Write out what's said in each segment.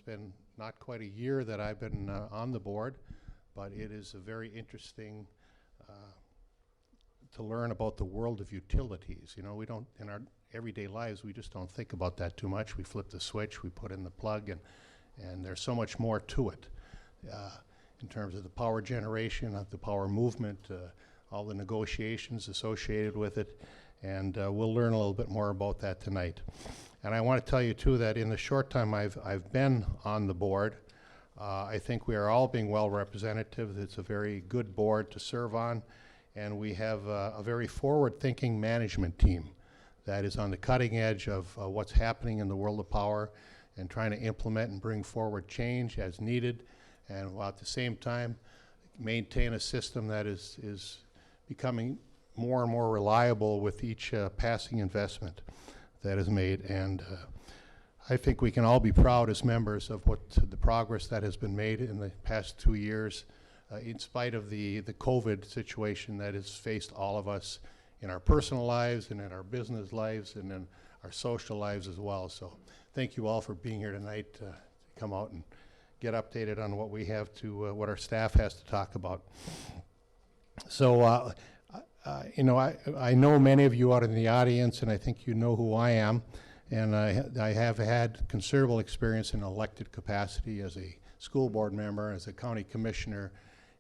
it's been not quite a year that I've been on the board, but it is a very interesting to learn about the world of utilities. You know, we don't, in our everyday lives, we just don't think about that too much. We flip the switch, we put in the plug, and there's so much more to it in terms of the power generation, of the power movement, all the negotiations associated with it, and we'll learn a little bit more about that tonight. And I want to tell you too that in the short time I've been on the board, I think we are all being well represented. It's a very good board to serve on, and we have a very forward-thinking management team that is on the cutting edge of what's happening in the world of power and trying to implement and bring forward change as needed, and while at the same time maintain a system that is becoming more and more reliable with each passing investment that is made. And I think we can all be proud as members of what the progress that has been made in the past 2 years, in spite of the COVID situation that has faced all of us in our personal lives and in our business lives and in our social lives as well. So thank you all for being here tonight to come out and get updated on what we have to, what our staff has to talk about. So, you know, I know many of you out in the audience, and I think you know who I am, and I have had considerable experience in elected capacity as a school board member, as a county commissioner,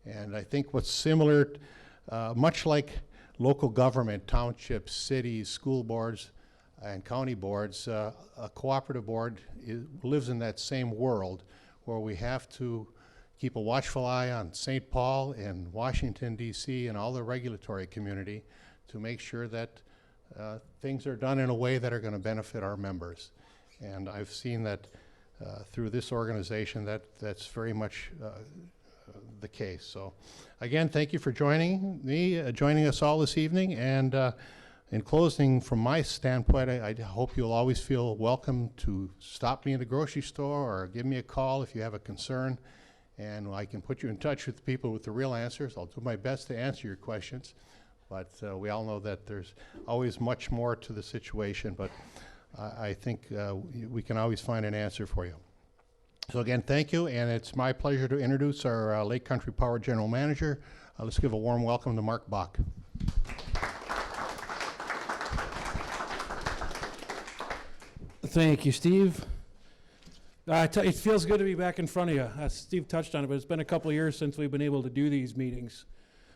and I think what's similar, much like local government, townships, cities, school boards, and county boards, a cooperative board lives in that same world where we have to keep a watchful eye on St. Paul and Washington, D.C., and all the regulatory community to make sure that things are done in a way that are going to benefit our members. And I've seen that through this organization that's very much the case. So again, thank you for joining me, joining us all this evening. And in closing, from my standpoint, I hope you'll always feel welcome to stop me in the grocery store or give me a call if you have a concern, and I can put you in touch with people with the real answers. I'll do my best to answer your questions, but we all know that there's always much more to the situation, but I think we can always find an answer for you. So again, thank you, and it's my pleasure to introduce our Lake Country Power General Manager. Let's give a warm welcome to Mark Bach. Thank you, Steve. It feels good to be back in front of you. Steve touched on it, but it's been a couple of years since we've been able to do these meetings.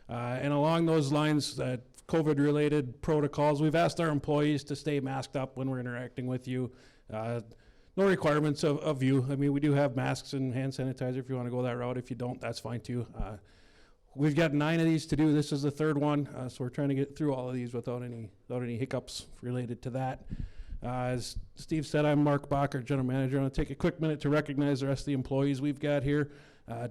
And along those lines, COVID-related protocols, we've asked our employees to stay masked up when we're interacting with you. No requirements of you. I mean, we do have masks and hand sanitizer if you want to go that route. If you don't, that's fine too. We've got 9 of these to do. This is the 3rd one, so we're trying to get through all of these without any hiccups related to that. As Steve said, I'm Mark Bach, our General Manager. I want to take a quick minute to recognize the rest of the employees we've got here.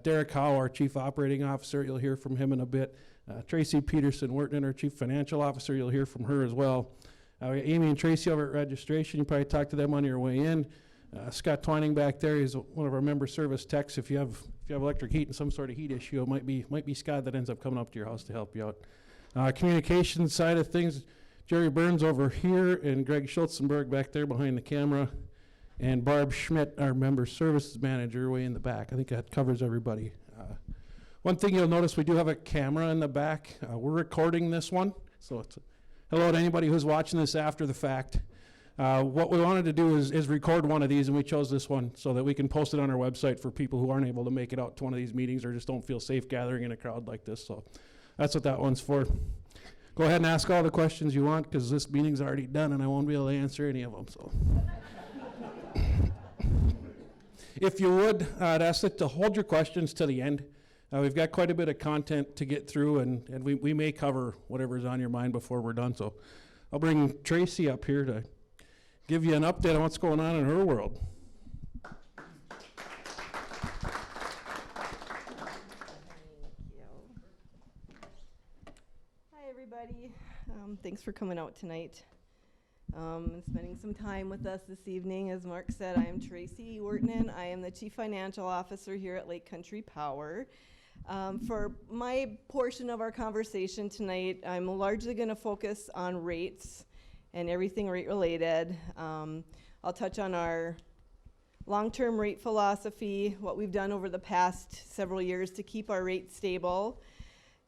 Derek Howe, our Chief Operating Officer, you'll hear from him in a bit. Tracy Peterson-Wertnen, our Chief Financial Officer, you'll hear from her as well. We got Amy and Tracy over at registration. You probably talked to them on your way in. Scott Twining back there is one of our member service techs. If you have electric heat and some sort of heat issue, it might be Scott that ends up coming up to your house to help you out. Communications side of things, Jerry Burns over here and Greg Schultzenberg back there behind the camera, and Barb Schmidt, our member services manager, way in the back. I think that covers everybody. One thing you'll notice, we do have a camera in the back. We're recording this one, so it's hello to anybody who's watching this after the fact. What we wanted to do is record one of these, and we chose this one so that we can post it on our website for people who aren't able to make it out to one of these meetings or just don't feel safe gathering in a crowd like this. So that's what that one's for. Go ahead and ask all the questions you want, because this meeting's already done and I won't be able to answer any of them. So, if you would, I'd ask that to hold your questions to the end. We've got quite a bit of content to get through, and we may cover whatever's on your mind before we're done. So I'll bring Tracy up here to give you an update on what's going on in her world. Everybody. Thanks for coming out tonight and spending some time with us this evening. As Mark said, I am Tracy Wertnen. I am the Chief Financial Officer here at Lake Country Power. For my portion of our conversation tonight, I'm largely going to focus on rates and everything rate related. I'll touch on our Long-term rate philosophy, what we've done over the past several years to keep our rates stable,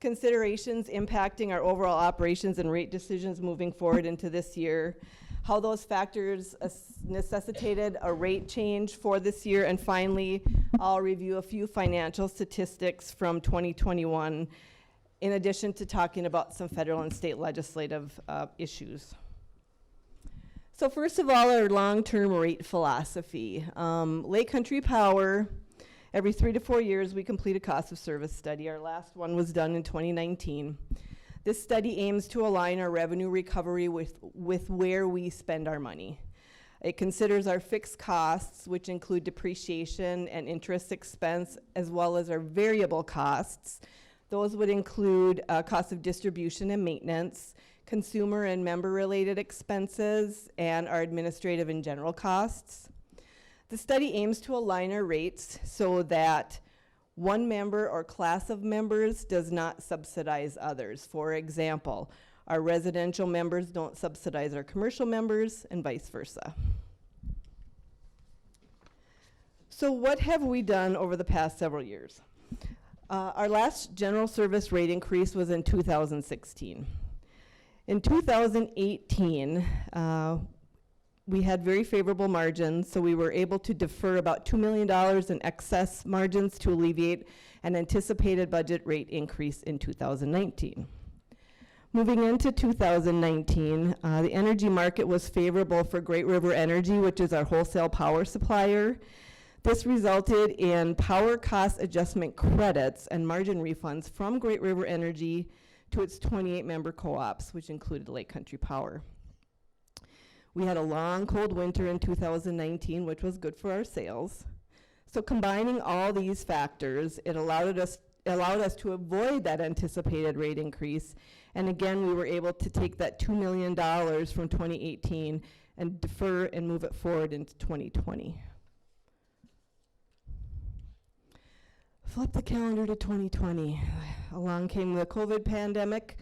considerations impacting our overall operations and rate decisions moving forward into this year, how those factors necessitated a rate change for this year, and finally, I'll review a few financial statistics from 2021, in addition to talking about some federal and state legislative issues. So first of all, our long-term rate philosophy. Lake Country Power, every 3 to 4 years, we complete a cost of service study. Our last one was done in 2019. This study aims to align our revenue recovery with where we spend our money. It considers our fixed costs, which include depreciation and interest expense, as well as our variable costs. Those would include costs of distribution and maintenance, consumer and member-related expenses, and our administrative and general costs. The study aims to align our rates so that one member or class of members does not subsidize others. For example, our residential members don't subsidize our commercial members, and vice versa. So what have we done over the past several years? Our last general service rate increase was in 2016. In 2018, we had very favorable margins, so we were able to defer about $2 million in excess margins to alleviate an anticipated budget rate increase in 2019. Moving into 2019, the energy market was favorable for Great River Energy, which is our wholesale power supplier. This resulted in power cost adjustment credits and margin refunds from Great River Energy to its 28 member co-ops, which included Lake Country Power. We had a long, cold winter in 2019, which was good for our sales. So combining all these factors, it allowed us to avoid that anticipated rate increase. And again, we were able to take that $2 million from 2018 and defer and move it forward into 2020. Flip the calendar to 2020. Along came the COVID pandemic,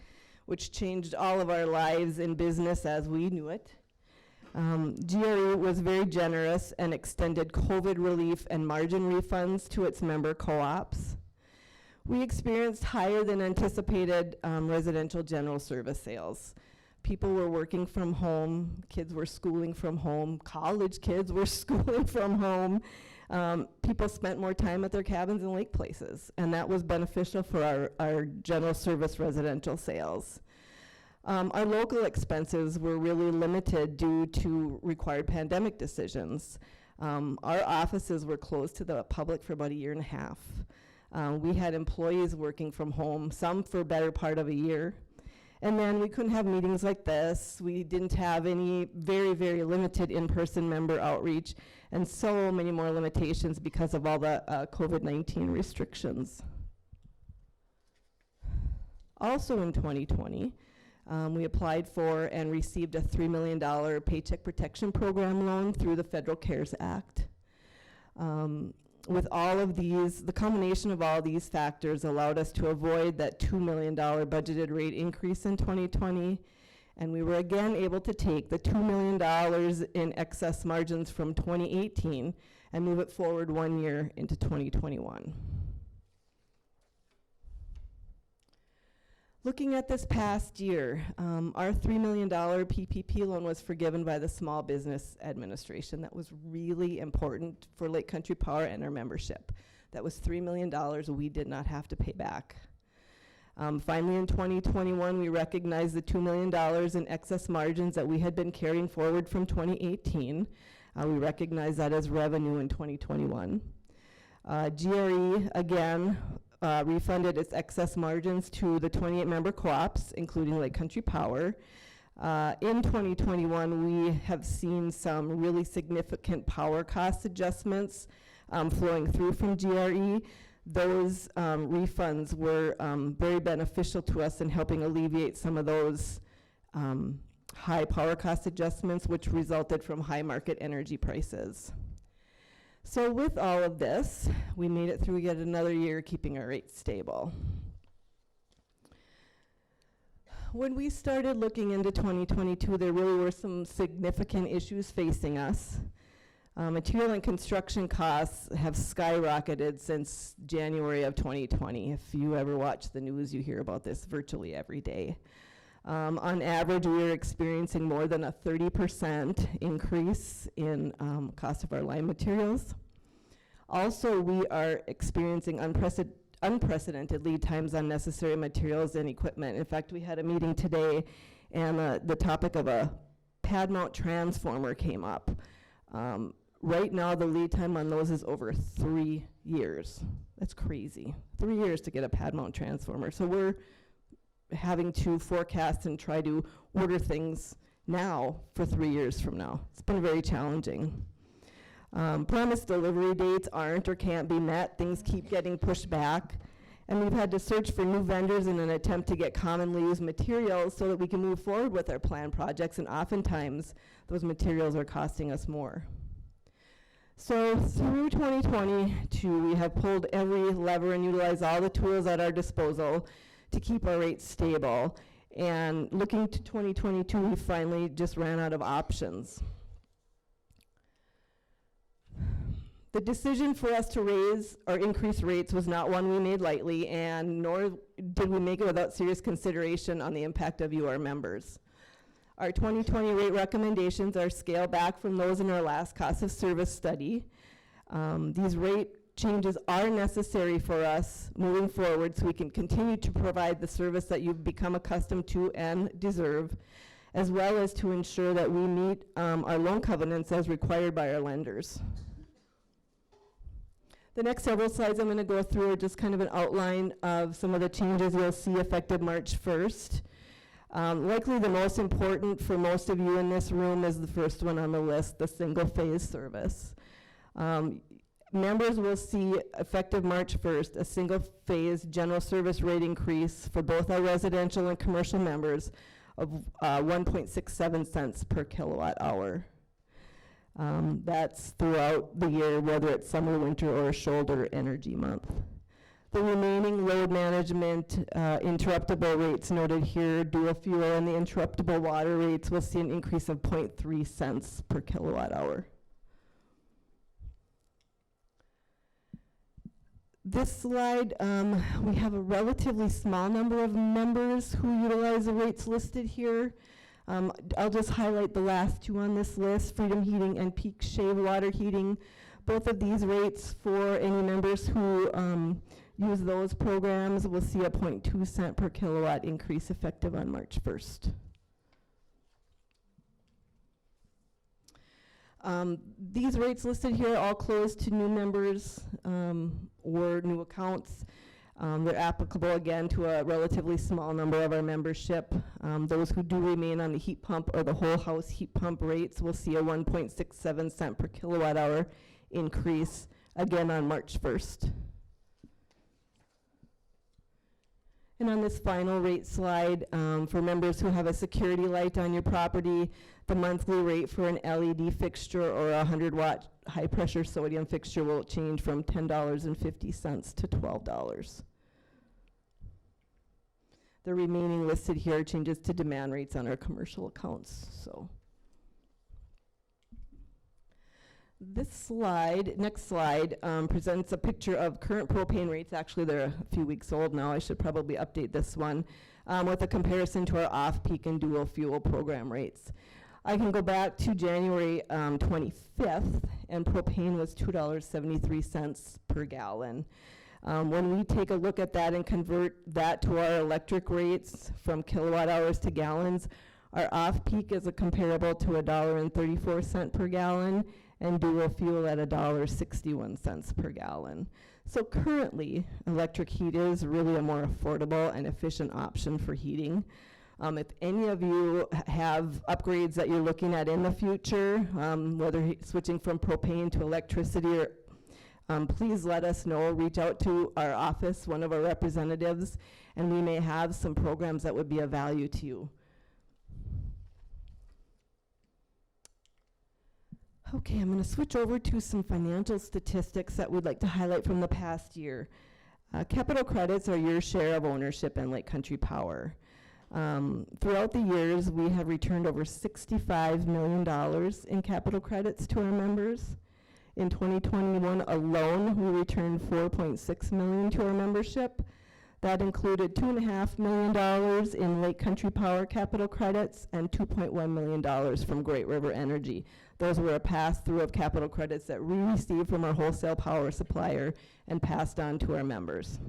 which changed all of our lives in business as we knew it. GRE was very generous and extended COVID relief and margin refunds to its member co-ops. We experienced higher than anticipated residential general service sales. People were working from home, kids were schooling from home, college kids were schooling from home. People spent more time at their cabins and lake places, and that was beneficial for our general service residential sales. Our local expenses were really limited due to required pandemic decisions. Our offices were closed to the public for about 1.5 years. We had employees working from home, some for a better part of a year. And then we couldn't have meetings like this. We didn't have any very, very limited in-person member outreach, and so many more limitations because of all the COVID-19 restrictions. Also in 2020, we applied for and received a $3 million Paycheck Protection Program loan through the Federal CARES Act. With all of these, the combination of all these factors allowed us to avoid that $2 million budgeted rate increase in 2020, and we were again able to take the $2 million in excess margins from 2018 and move it forward 1 year into 2021. Looking at this past year, our $3 million PPP loan was forgiven by the Small Business Administration. That was really important for Lake Country Power and our membership. That was $3 million we did not have to pay back. Finally, in 2021, we recognized the $2 million in excess margins that we had been carrying forward from 2018. We recognized that as revenue in 2021. GRE, again, refunded its excess margins to the 28 member co-ops, including Lake Country Power. In 2021, we have seen some really significant power cost adjustments flowing through from GRE. Those refunds were very beneficial to us in helping alleviate some of those high power cost adjustments, which resulted from high market energy prices. So with all of this, we made it through yet another year keeping our rates stable. When we started looking into 2022, there really were some significant issues facing us. Material and construction costs have skyrocketed since January of 2020. If you ever watch the news, you hear about this virtually every day. On average, we are experiencing more than a 30% increase in cost of our lime materials. Also, we are experiencing unprecedented lead times on necessary materials and equipment. In fact, we had a meeting today, and the topic of a pad mount transformer came up. Right now, the lead time on those is over 3 years. That's crazy. 3 years to get a pad mount transformer. So we're having to forecast and try to order things now for 3 years from now. It's been very challenging. Promised delivery dates aren't or can't be met. Things keep getting pushed back. And we've had to search for new vendors in an attempt to get commonly used materials so that we can move forward with our planned projects, and oftentimes those materials are costing us more. So through 2022, we have pulled every lever and utilized all the tools at our disposal to keep our rates stable. And looking to 2022, we finally just ran out of options. The decision for us to raise or increase rates was not one we made lightly, and nor did we make it without serious consideration on the impact of you, our members. Our 2020 rate recommendations are scaled back from those in our last cost of service study. These rate changes are necessary for us moving forward so we can continue to provide the service that you've become accustomed to and deserve, as well as to ensure that we meet our loan covenants as required by our lenders. The next several slides I'm going to go through are just kind of an outline of some of the changes you'll see effective March 1st. Likely the most important for most of you in this room is the first one on the list, the single phase service. Members will see effective March 1st, a single phase general service rate increase for both our residential and commercial members of 1.67 cents per kilowatt hour. That's throughout the year, whether it's summer, winter, or shoulder energy month. The remaining load management interruptible rates noted here, dual fuel, and the interruptible water rates will see an increase of 0.3 cents per kilowatt hour. This slide, we have a relatively small number of members who utilize the rates listed here. I'll just highlight the last two on this list, Freedom Heating and Peak Shave Water Heating. Both of these rates for any members who use those programs will see a 0.2 cent per kilowatt increase effective on March 1st. These rates listed here all closed to new members or new accounts. They're applicable again to a relatively small number of our membership. Those who do remain on the heat pump or the whole house heat pump rates will see a 1.67 cent per kilowatt hour increase again on March 1st. And on this final rate slide, for members who have a security light on your property, the monthly rate for an LED fixture or a 100-watt high-pressure sodium fixture will change from $10.50 to $12. The remaining listed here changes to demand rates on our commercial accounts. So this slide, next slide, presents a picture of current propane rates. Actually, they're a few weeks old now. I should probably update this one with a comparison to our off-peak and dual fuel program rates. I can go back to January 25th, and propane was $2.73 per gallon. When we take a look at that and convert that to our electric rates from kilowatt hours to gallons, our off-peak is comparable to $1.34 per gallon, and dual fuel at $1.61 per gallon. So currently, electric heat is really a more affordable and efficient option for heating. If any of you have upgrades that you're looking at in the future, whether switching from propane to electricity, or please let us know. Reach out to our office, one of our representatives, and we may have some programs that would be of value to you. Okay, I'm going to switch over to some financial statistics that we'd like to highlight from the past year. Capital credits are your share of ownership in Lake Country Power. Throughout the years, we have returned over $65 million in capital credits to our members. In 2021 alone, we returned $4.6 million to our membership. That included $2.5 million in Lake Country Power capital credits and $2.1 million from Great River Energy. Those were a pass-through of capital credits that we received from our wholesale power supplier and passed on to our members.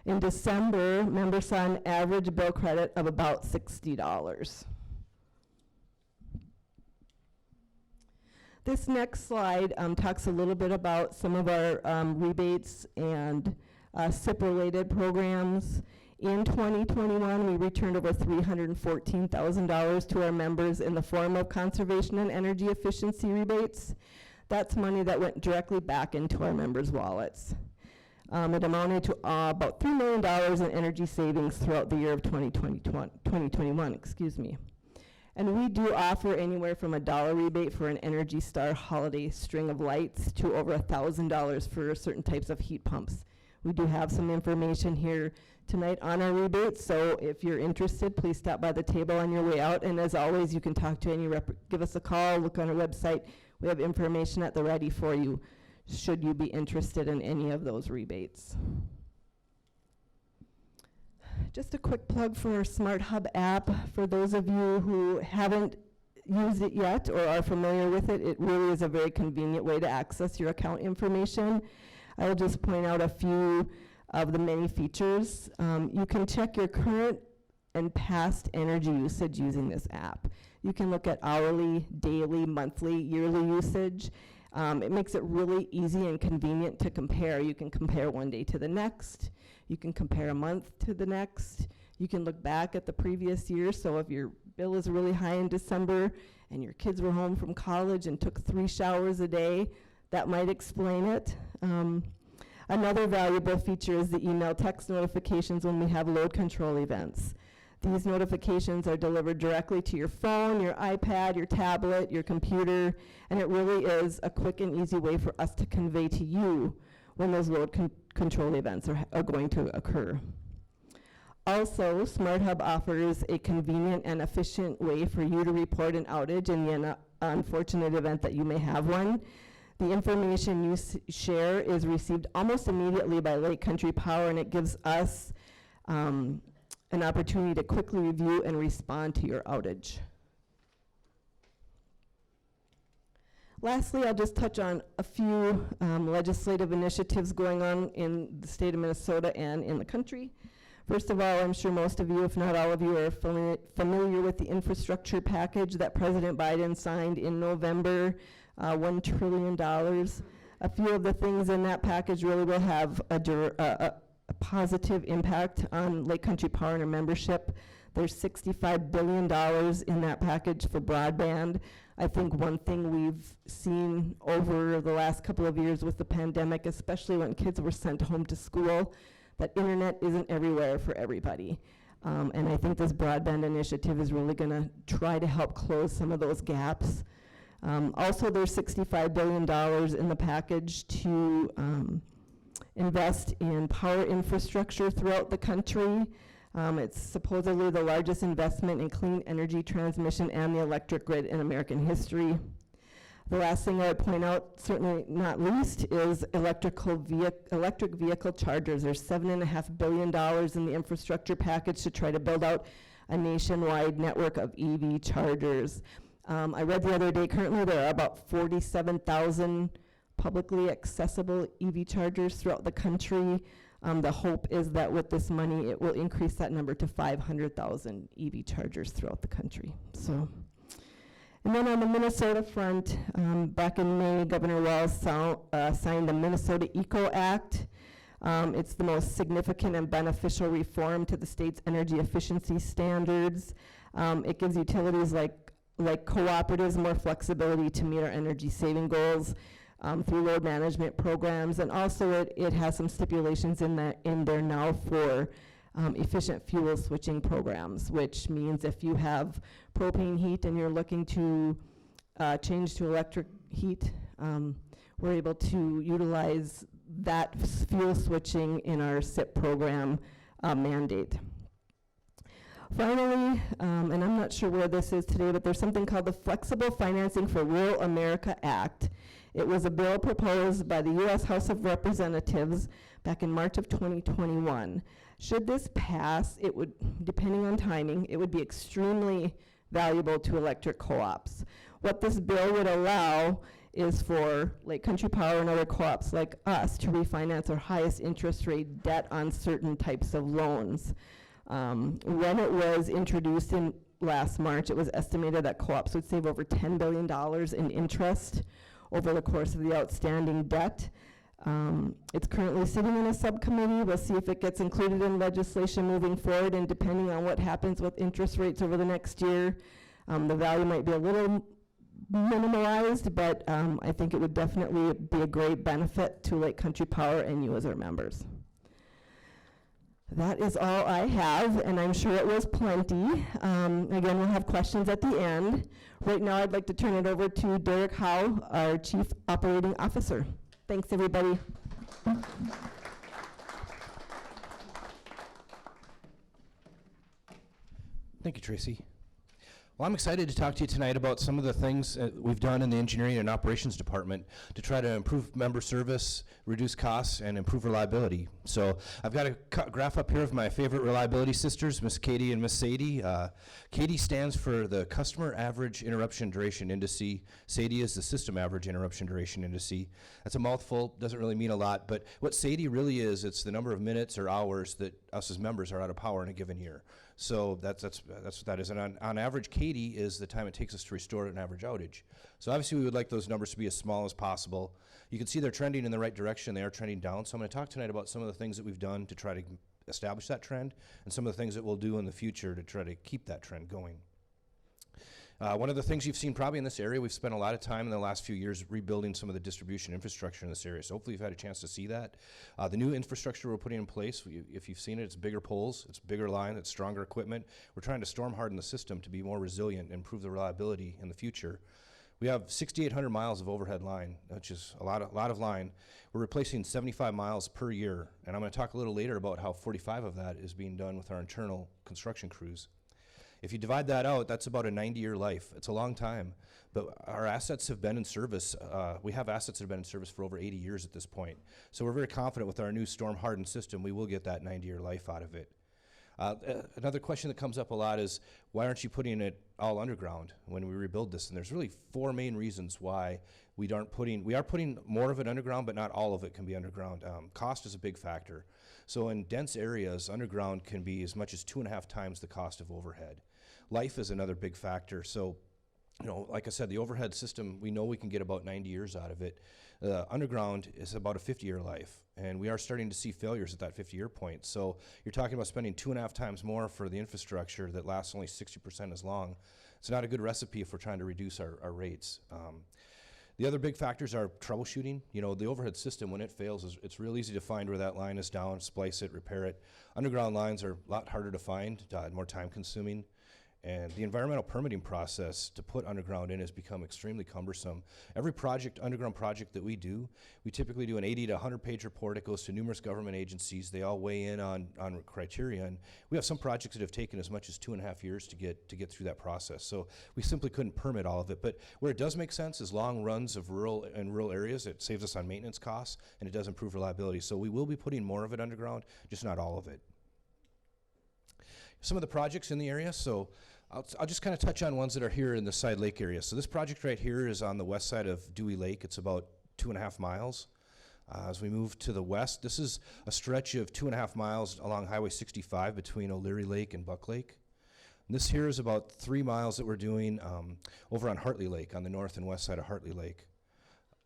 In December, members saw an average bill credit of about $60. This next slide talks a little bit about some of our rebates and SIP-related programs. In 2021, we returned over $314,000 to our members in the form of conservation and energy efficiency rebates. That's money that went directly back into our members' wallets. It amounted to about $3 million in energy savings throughout the year of 2021, excuse me. And we do offer anywhere from $1 rebate for an Energy Star holiday string of lights to over $1,000 for certain types of heat pumps. We do have some information here tonight on our rebates, so if you're interested, please stop by the table on your way out. And as always, you can talk to any rep, give us a call, look on our website. We have information at the ready for you, should you be interested in any of those rebates. Just a quick plug for our Smart Hub app. For those of you who haven't used it yet or are familiar with it, it really is a very convenient way to access your account information. I will just point out a few of the many features. You can check your current and past energy usage using this app. You can look at hourly, daily, monthly, yearly usage. It makes it really easy and convenient to compare. You can compare one day to the next. You can compare a month to the next. You can look back at the previous year. So if your bill is really high in December and your kids were home from college and took 3 showers a day, that might explain it. Another valuable feature is the email text notifications when we have load control events. These notifications are delivered directly to your phone, your iPad, your tablet, your computer, and it really is a quick and easy way for us to convey to you when those load control events are going to occur. Also, Smart Hub offers a convenient and efficient way for you to report an outage in the unfortunate event that you may have one. The information you share is received almost immediately by Lake Country Power, and it gives us an opportunity to quickly review and respond to your outage. Lastly, I'll just touch on a few legislative initiatives going on in the state of Minnesota and in the country. First of all, I'm sure most of you, if not all of you, are familiar with the infrastructure package that President Biden signed in November, $1 trillion. A few of the things in that package really will have a positive impact on Lake Country Power and our membership. There's $65 billion in that package for broadband. I think one thing we've seen over the last couple of years with the pandemic, especially when kids were sent home to school, that internet isn't everywhere for everybody. And I think this broadband initiative is really going to try to help close some of those gaps. Also, there's $65 billion in the package to invest in power infrastructure throughout the country. It's supposedly the largest investment in clean energy transmission and the electric grid in American history. The last thing I would point out, certainly not least, is electric vehicle chargers. There's $7.5 billion in the infrastructure package to try to build out a nationwide network of EV chargers. I read the other day, currently there are about 47,000 publicly accessible EV chargers throughout the country. The hope is that with this money, it will increase that number to 500,000 EV chargers throughout the country. So, and then on the Minnesota front, back in May, Governor Walz signed the Minnesota Eco Act. It's the most significant and beneficial reform to the state's energy efficiency standards. It gives utilities like cooperatives more flexibility to meet our energy saving goals through load management programs, and also it has some stipulations in there now for efficient fuel switching programs, which means if you have propane heat and you're looking to change to electric heat, we're able to utilize that fuel switching in our SIP program mandate. Finally, and I'm not sure where this is today, but there's something called the Flexible Financing for Rural America Act. It was a bill proposed by the U.S. House of Representatives back in March of 2021. Should this pass, it would, depending on timing, it would be extremely valuable to electric co-ops. What this bill would allow is for Lake Country Power and other co-ops like us to refinance our highest interest rate debt on certain types of loans. When it was introduced in last March, it was estimated that co-ops would save over $10 billion in interest over the course of the outstanding debt. It's currently sitting in a subcommittee. We'll see if it gets included in legislation moving forward, and depending on what happens with interest rates over the next year, the value might be a little minimalized, but I think it would definitely be a great benefit to Lake Country Power and you as our members. That is all I have, and I'm sure it was plenty. Again, we'll have questions at the end. Right now, I'd like to turn it over to Derek Howe, our Chief Operating Officer. Thanks, everybody. Thank you, Tracy. Well, I'm excited to talk to you tonight about some of the things we've done in the engineering and operations department to try to improve member service, reduce costs, and improve reliability. So I've got a graph up here of my favorite reliability sisters, Miss Katie and Miss Sadie. Katie stands for the Customer Average Interruption Duration Indice. Sadie is the System Average Interruption Duration Indice. That's a mouthful, doesn't really mean a lot, but what Sadie really is, it's the number of minutes or hours that us as members are out of power in a given year. So that's what that is. And on average, Katie is the time it takes us to restore an average outage. So obviously we would like those numbers to be as small as possible. You can see they're trending in the right direction. They are trending down. So I'm going to talk tonight about some of the things that we've done to try to establish that trend and some of the things that we'll do in the future to try to keep that trend going. One of the things you've seen probably in this area, we've spent a lot of time in the last few years rebuilding some of the distribution infrastructure in this area. So hopefully you've had a chance to see that. The new infrastructure we're putting in place, if you've seen it, it's bigger poles, it's bigger line, it's stronger equipment. We're trying to storm harden the system to be more resilient and improve the reliability in the future. We have 6,800 miles of overhead line, which is a lot of line. We're replacing 75 miles per year, and I'm going to talk a little later about how 45 of that is being done with our internal construction crews. If you divide that out, that's about a 90-year life. It's a long time, but our assets have been in service. We have assets that have been in service for over 80 years at this point. So we're very confident with our new storm-hardened system, we will get that 90-year life out of it. Another question that comes up a lot is, why aren't you putting it all underground when we rebuild this? And there's really four main reasons why we are putting more of it underground, but not all of it can be underground. Cost is a big factor. So in dense areas, underground can be as much as 2.5 times the cost of overhead. Life is another big factor. So, you know, like I said, the overhead system, we know we can get about 90 years out of it. Underground is about a 50-year life, and we are starting to see failures at that 50-year point. So you're talking about spending 2.5 times more for the infrastructure that lasts only 60% as long. It's not a good recipe if we're trying to reduce our rates. The other big factors are troubleshooting. You know, the overhead system, when it fails, it's real easy to find where that line is down, splice it, repair it. Underground lines are a lot harder to find, more time consuming. And the environmental permitting process to put underground in has become extremely cumbersome. Every underground project that we do, we typically do an 80 to 100 page report. It goes to numerous government agencies. They all weigh in on criteria. And we have some projects that have taken as much as 2.5 years to get through that process. So we simply couldn't permit all of it. But where it does make sense is long runs of rural areas. It saves us on maintenance costs, and it does improve reliability. So we will be putting more of it underground, just not all of it. Some of the projects in the area, so I'll just kind of touch on ones that are here in the Side Lake area. So this project right here is on the west side of Dewey Lake. It's about 2.5 miles. As we move to the west, this is a stretch of 2.5 miles along Highway 65 between O'Leary Lake and Buck Lake. And this here is about 3 miles that we're doing over on Hartley Lake, on the north and west side of Hartley Lake.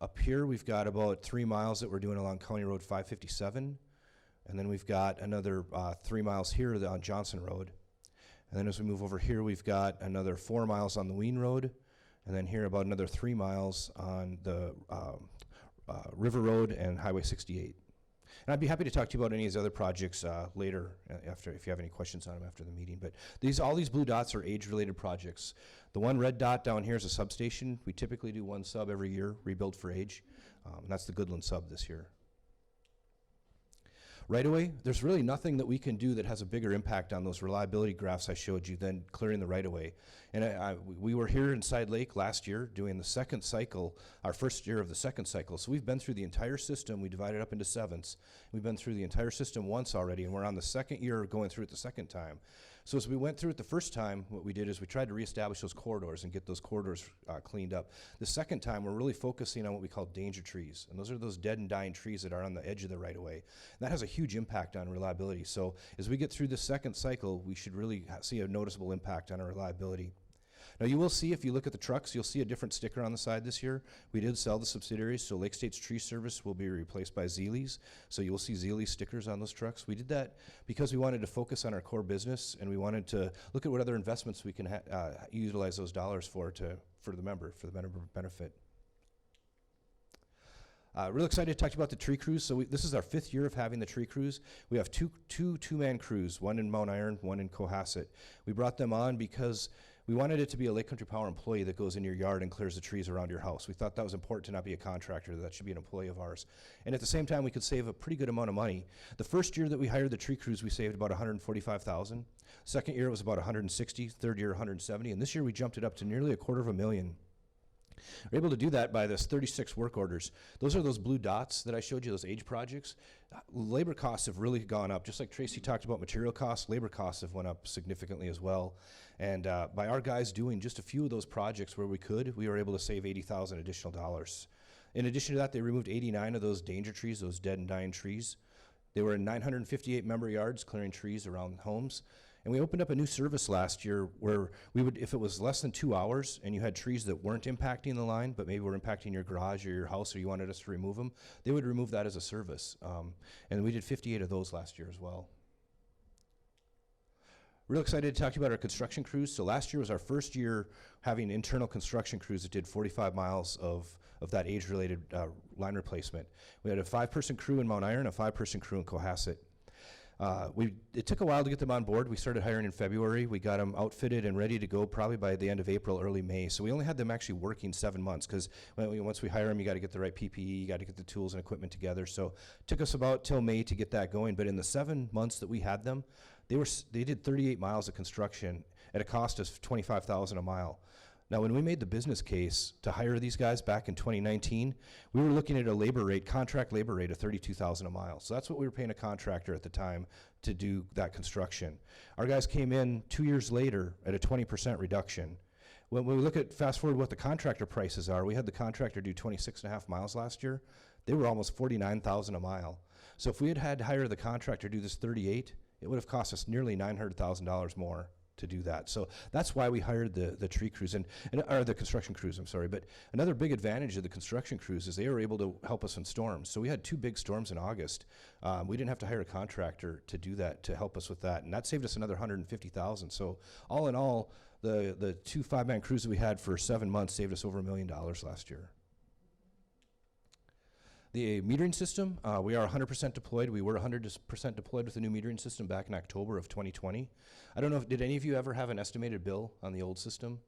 Up here, we've got about 3 miles that we're doing along County Road 557. And then we've got another 3 miles here on Johnson Road. And then as we move over here, we've got another 4 miles on the Ween Road. And then here about another 3 miles on the River Road and Highway 68. And I'd be happy to talk to you about any of these other projects later, if you have any questions on them after the meeting. But all these blue dots are age-related projects. The one red dot down here is a substation. We typically do one sub every year, rebuild for age. And that's the Goodland sub this year. Right away, there's really nothing that we can do that has a bigger impact on those reliability graphs I showed you than clearing the right of way. And we were here in Side Lake last year doing the second cycle, our first year of the second cycle. So we've been through the entire system. We divided up into sevenths. We've been through the entire system once already, and we're on the second year of going through it the second time. So as we went through it the first time, what we did is we tried to reestablish those corridors and get those corridors cleaned up. The second time, we're really focusing on what we call danger trees. And those are those dead and dying trees that are on the edge of the right of way. And that has a huge impact on reliability. So as we get through the second cycle, we should really see a noticeable impact on our reliability. Now you will see, if you look at the trucks, you'll see a different sticker on the side this year. We did sell the subsidiaries, so Lake State's Tree Service will be replaced by Zeelys. So you will see Zeelys stickers on those trucks. We did that because we wanted to focus on our core business, and we wanted to look at what other investments we can utilize those dollars for the member benefit. Real excited to talk to you about the tree crews. So this is our 5th year of having the tree crews. We have two-man crews, one in Mount Iron, one in Cohasset. We brought them on because we wanted it to be a Lake Country Power employee that goes in your yard and clears the trees around your house. We thought that was important to not be a contractor. That should be an employee of ours. And at the same time, we could save a pretty good amount of money. The first year that we hired the tree crews, we saved about $145,000. Second year, it was about $160,000. Third year, $170,000. And this year, we jumped it up to nearly $250,000. We're able to do that by this 36 work orders. Those are those blue dots that I showed you, those age projects. Labor costs have really gone up. Just like Tracy talked about material costs, labor costs have went up significantly as well. And by our guys doing just a few of those projects where we could, we were able to save $80,000 additional dollars. In addition to that, they removed 89 of those danger trees, those dead and dying trees. They were in 958 member yards clearing trees around homes. And we opened up a new service last year where we would, if it was less than 2 hours and you had trees that weren't impacting the line, but maybe were impacting your garage or your house, or you wanted us to remove them, they would remove that as a service. And we did 58 of those last year as well. Real excited to talk to you about our construction crews. So last year was our first year having internal construction crews that did 45 miles of that age-related line replacement. We had a 5-person crew in Mount Iron, a 5-person crew in Cohasset. It took a while to get them on board. We started hiring in February. We got them outfitted and ready to go probably by the end of April, early May. So we only had them actually working 7 months because once we hire them, you got to get the right PPE, you got to get the tools and equipment together. So it took us about till May to get that going. But in the 7 months that we had them, they did 38 miles of construction at a cost of $25,000 a mile. Now, when we made the business case to hire these guys back in 2019, we were looking at a contract labor rate of $32,000 a mile. So that's what we were paying a contractor at the time to do that construction. Our guys came in 2 years later at a 20% reduction. When we look at, fast forward what the contractor prices are, we had the contractor do 26.5 miles last year. They were almost $49,000 a mile. So if we had to hire the contractor to do this 38, it would have cost us nearly $900,000 more to do that. So that's why we hired the tree crews or the construction crews, I'm sorry. But another big advantage of the construction crews is they were able to help us in storms. So we had 2 big storms in August. We didn't have to hire a contractor to do that, to help us with that. And that saved us another $150,000. So all in all, the 2 5-man crews that we had for 7 months saved us over $1 million last year. The metering system, we are 100% deployed. We were 100% deployed with the new metering system back in October of 2020. I don't know, did any of you ever have an estimated bill on the old system?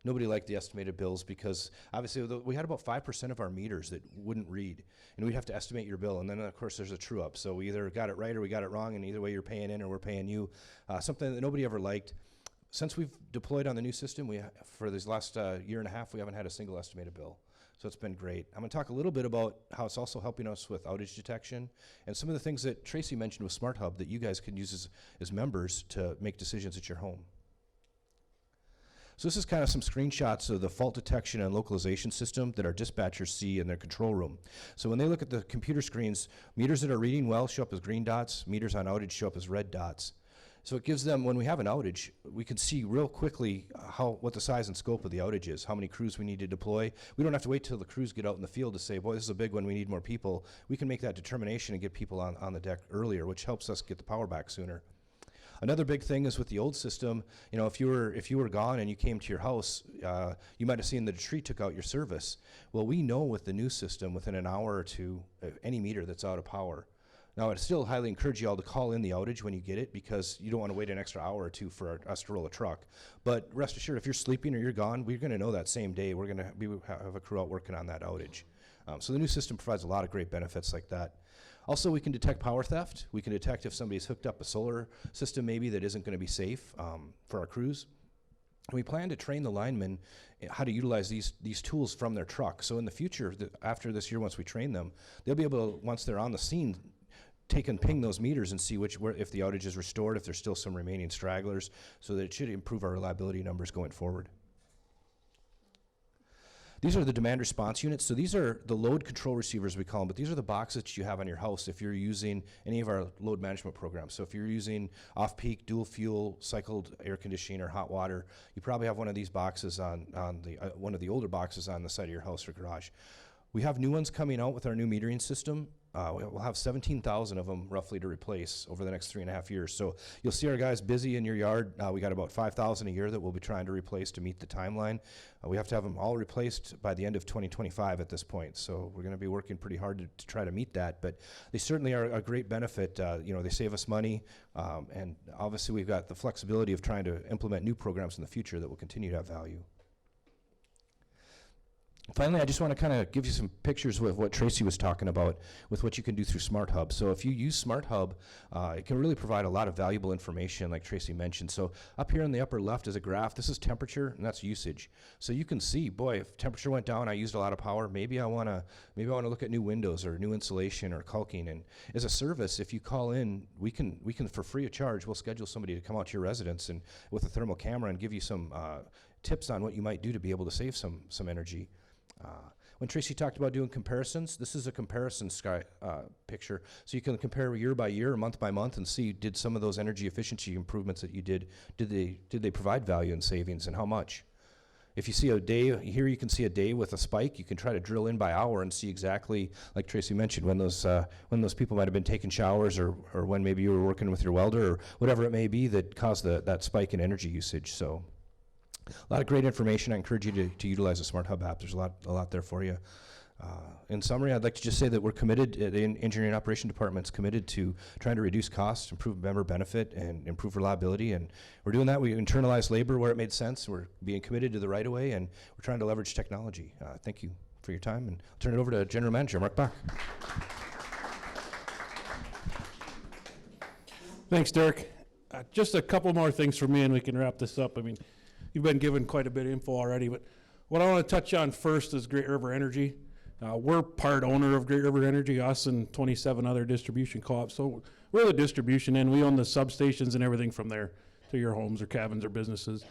Nobody liked the estimated bills because obviously we had about 5% of our meters that wouldn't read, and we'd have to estimate your bill. And then of course there's a true up. So we either got it right or we got it wrong, and either way you're paying in or we're paying you. Something that nobody ever liked. Since we've deployed on the new system, for this last year and a half, we haven't had a single estimated bill. So it's been great. I'm going to talk a little bit about how it's also helping us with outage detection and some of the things that Tracy mentioned with Smart Hub that you guys can use as members to make decisions at your home. So this is kind of some screenshots of the fault detection and localization system that our dispatchers see in their control room. So when they look at the computer screens, meters that are reading well show up as green dots, meters on outage show up as red dots. So it gives them, when we have an outage, we can see real quickly what the size and scope of the outage is, how many crews we need to deploy. We don't have to wait till the crews get out in the field to say, boy, this is a big one, we need more people. We can make that determination and get people on the deck earlier, which helps us get the power back sooner. Another big thing is with the old system, you know, if you were gone and you came to your house, you might have seen that a tree took out your service. Well, we know with the new system, within an hour or two, any meter that's out of power. Now, I'd still highly encourage you all to call in the outage when you get it because you don't want to wait an extra hour or two for us to roll a truck. But rest assured, if you're sleeping or you're gone, we're going to know that same day. We're going to have a crew out working on that outage. So the new system provides a lot of great benefits like that. Also, we can detect power theft. We can detect if somebody's hooked up a solar system maybe that isn't going to be safe for our crews. And we plan to train the linemen how to utilize these tools from their truck. So in the future, after this year, once we train them, they'll be able to, once they're on the scene, take and ping those meters and see if the outage is restored, if there's still some remaining stragglers, so that it should improve our reliability numbers going forward. These are the demand response units. So these are the load control receivers, we call them, but these are the boxes that you have on your house if you're using any of our load management programs. So if you're using off-peak, dual fuel, cycled air conditioning, or hot water, you probably have one of these boxes on one of the older boxes on the side of your house or garage. We have new ones coming out with our new metering system. We'll have 17,000 of them roughly to replace over the next 3.5 years. So you'll see our guys busy in your yard. We got about 5,000 a year that we'll be trying to replace to meet the timeline. We have to have them all replaced by the end of 2025 at this point. So we're going to be working pretty hard to try to meet that. But they certainly are a great benefit. They save us money. And obviously we've got the flexibility of trying to implement new programs in the future that will continue to have value. Finally, I just want to kind of give you some pictures with what Tracy was talking about with what you can do through Smart Hub. So if you use Smart Hub, it can really provide a lot of valuable information like Tracy mentioned. So up here in the upper left is a graph. This is temperature and that's usage. So you can see, boy, if temperature went down, I used a lot of power, maybe I want to look at new windows or new insulation or caulking. And as a service, if you call in, we can for free of charge, we'll schedule somebody to come out to your residence and with a thermal camera and give you some tips on what you might do to be able to save some energy. When Tracy talked about doing comparisons, this is a comparison picture. So you can compare year by year, month by month, and see did some of those energy efficiency improvements that you did they provide value and savings, and how much? If you see a day, here you can see a day with a spike, you can try to drill in by hour and see exactly, like Tracy mentioned, when those people might have been taking showers or when maybe you were working with your welder or whatever it may be that caused that spike in energy usage. So a lot of great information. I encourage you to utilize the Smart Hub app. There's a lot there for you. In summary, I'd like to just say that we're committed, the Engineering and Operation Department's committed to trying to reduce costs, improve member benefit, and improve reliability. And we're doing that. We internalize labor where it made sense. We're being committed to the right of way, and we're trying to leverage technology. Thank you for your time, and I'll turn it over to General Manager Mark Bach. Thanks, Derek. Just a couple more things from me and we can wrap this up. I mean, you've been given quite a bit of info already, but what I want to touch on first is Great River Energy. We're part owner of Great River Energy, us and 27 other distribution co-ops. So we're the distribution end. We own the substations and everything from there to your homes or cabins or businesses.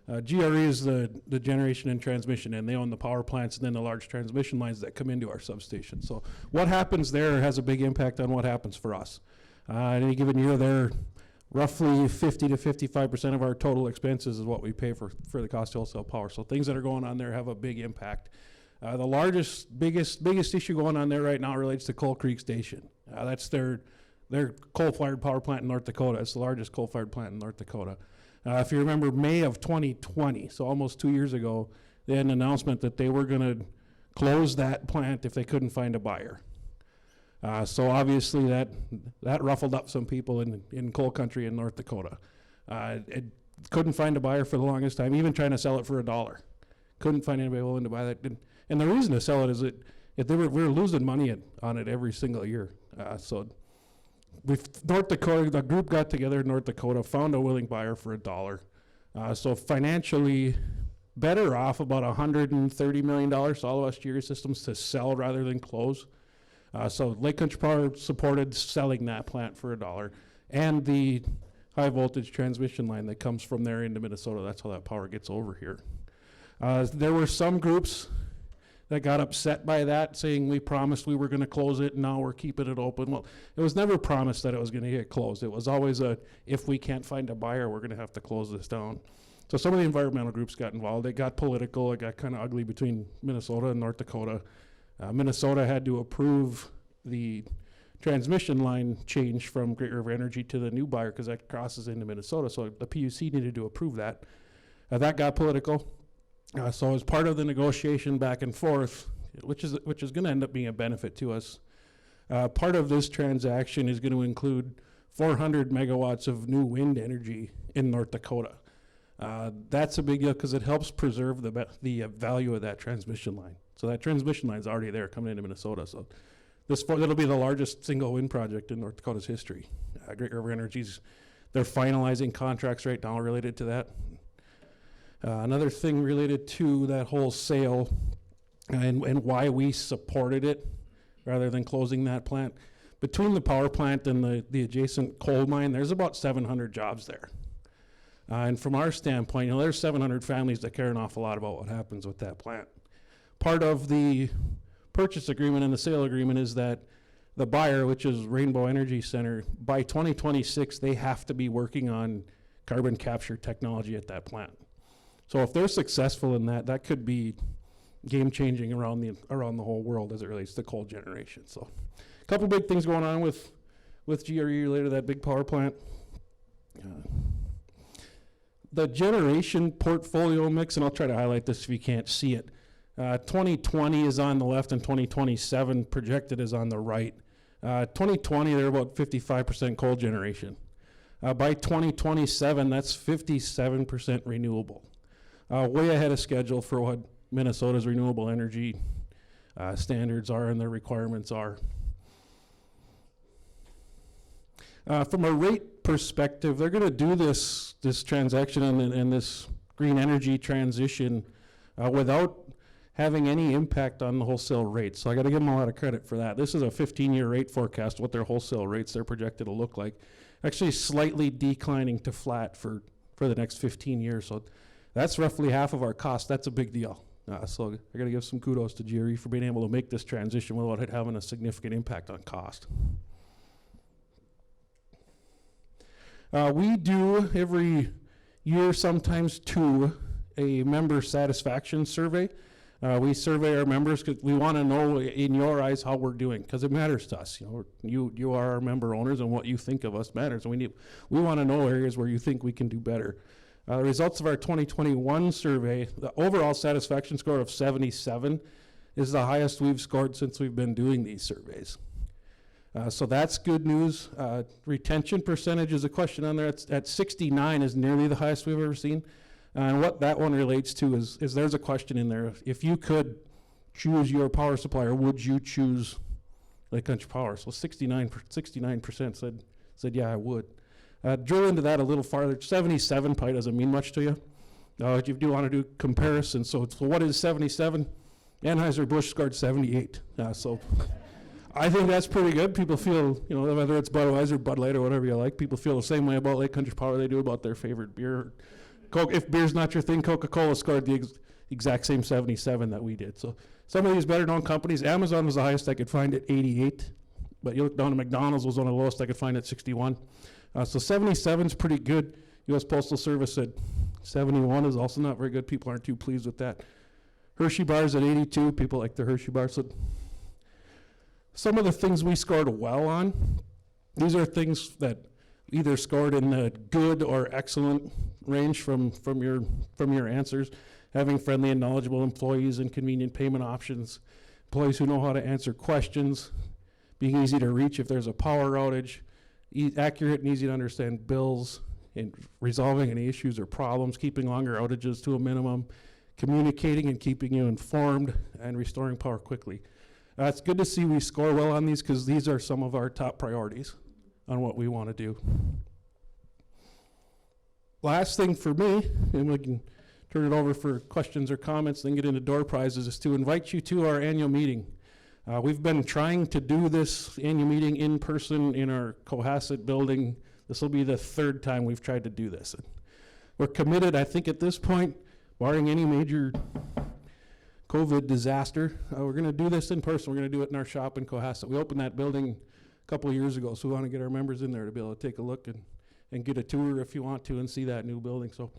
GRE is the generation and transmission end. They own the power plants and then the large transmission lines that come into our substation. So what happens there has a big impact on what happens for us. In any given year, they're roughly 50 to 55% of our total expenses is what we pay for the cost of wholesale power. So things that are going on there have a big impact. The biggest issue going on there right now relates to Coal Creek Station. That's their coal-fired power plant in North Dakota. It's the largest coal-fired plant in North Dakota. If you remember May of 2020, so almost 2 years ago, they had an announcement that they were going to close that plant if they couldn't find a buyer. So obviously that ruffled up some people in coal country in North Dakota. It couldn't find a buyer for the longest time, even trying to sell it for $1. Couldn't find anybody willing to buy that. And the reason to sell it is that we were losing money on it every single year. So North Dakota, the group got together in North Dakota, found a willing buyer for $1. So financially better off about $130 million to all of us GRE systems to sell rather than close. So Lake Country Power supported selling that plant for $1 and the high voltage transmission line that comes from there into Minnesota. That's how that power gets over here. There were some groups that got upset by that, saying we promised we were going to close it and now we're keeping it open. Well, it was never promised that it was going to get closed. It was always if we can't find a buyer, we're going to have to close this down. So some of the environmental groups got involved. It got political. It got kind of ugly between Minnesota and North Dakota. Minnesota had to approve the transmission line change from Great River Energy to the new buyer because that crosses into Minnesota. So the PUC needed to approve that. That got political. So as part of the negotiation back and forth, which is going to end up being a benefit to us, part of this transaction is going to include 400 megawatts of new wind energy in North Dakota. That's a big deal because it helps preserve the value of that transmission line. So that transmission line's already there coming into Minnesota. So it'll be the largest single wind project in North Dakota's history. Great River Energy's, they're finalizing contracts right now related to that. Another thing related to that whole sale and why we supported it rather than closing that plant. Between the power plant and the adjacent coal mine, there's about 700 jobs there. And from our standpoint, there's 700 families that care an awful lot about what happens with that plant. Part of the purchase agreement and the sale agreement is that the buyer, which is Rainbow Energy Center, by 2026, they have to be working on carbon capture technology at that plant. So if they're successful in that, that could be game-changing around the whole world as it relates to coal generation. So a couple big things going on with GRE related to that big power plant. The generation portfolio mix, and I'll try to highlight this if you can't see it. 2020 is on the left and 2027 projected is on the right. 2020, they're about 55% coal generation. By 2027, that's 57% renewable. Way ahead of schedule for what Minnesota's renewable energy standards are and their requirements are. From a rate perspective, they're going to do this transaction and this green energy transition without having any impact on the wholesale rates. So I got to give them a lot of credit for that. This is a 15-year rate forecast, what their wholesale rates they're projected to look like. Actually slightly declining to flat for the next 15 years. So that's roughly half of our cost. That's a big deal. So I got to give some kudos to GRE for being able to make this transition without it having a significant impact on cost. We do every year, sometimes two, a member satisfaction survey. We survey our members because we want to know in your eyes how we're doing, because it matters to us. You are our member owners, and what you think of us matters. And we want to know areas where you think we can do better. The results of our 2021 survey, the overall satisfaction score of 77 is the highest we've scored since we've been doing these surveys. So that's good news. Retention percentage is a question on there. It's at 69 is nearly the highest we've ever seen. And what that one relates to is there's a question in there. If you could choose your power supplier, would you choose Lake Country Power? So 69% said yeah, I would. Drill into that a little farther. 77 probably doesn't mean much to you. If you do want to do comparison, so what is 77? Anheuser-Busch scored 78. So I think that's pretty good. People feel, whether it's Budweiser, Bud Light, or whatever you like, people feel the same way about Lake Country Power they do about their favorite beer. If beer's not your thing, Coca-Cola scored the exact same 77 that we did. So some of these better-known companies, Amazon was the highest I could find at 88, but you look down at McDonald's was one of the lowest I could find at 61. So 77 is pretty good. U.S. Postal Service said 71 is also not very good. People aren't too pleased with that. Hershey bars at 82. People like the Hershey bars. So some of the things we scored well on, these are things that either scored in the good or excellent range from your answers. Having friendly and knowledgeable employees and convenient payment options, employees who know how to answer questions, being easy to reach if there's a power outage, accurate and easy to understand bills, and resolving any issues or problems, keeping longer outages to a minimum, communicating and keeping you informed, and restoring power quickly. It's good to see we score well on these because these are some of our top priorities on what we want to do. Last thing for me, and we can turn it over for questions or comments, then get into door prizes, is to invite you to our annual meeting. We've been trying to do this annual meeting in person in our Cohasset building. This will be the third time we've tried to do this. We're committed, I think at this point, barring any major COVID disaster, we're going to do this in person. We're going to do it in our shop in Cohasset. We opened that building a couple of years ago, so we want to get our members in there to be able to take a look and get a tour if you want to and see that new building. So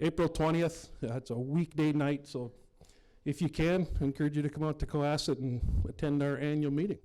April 20th, it's a weekday night, so if you can, I encourage you to come out to Cohasset and attend our annual meeting.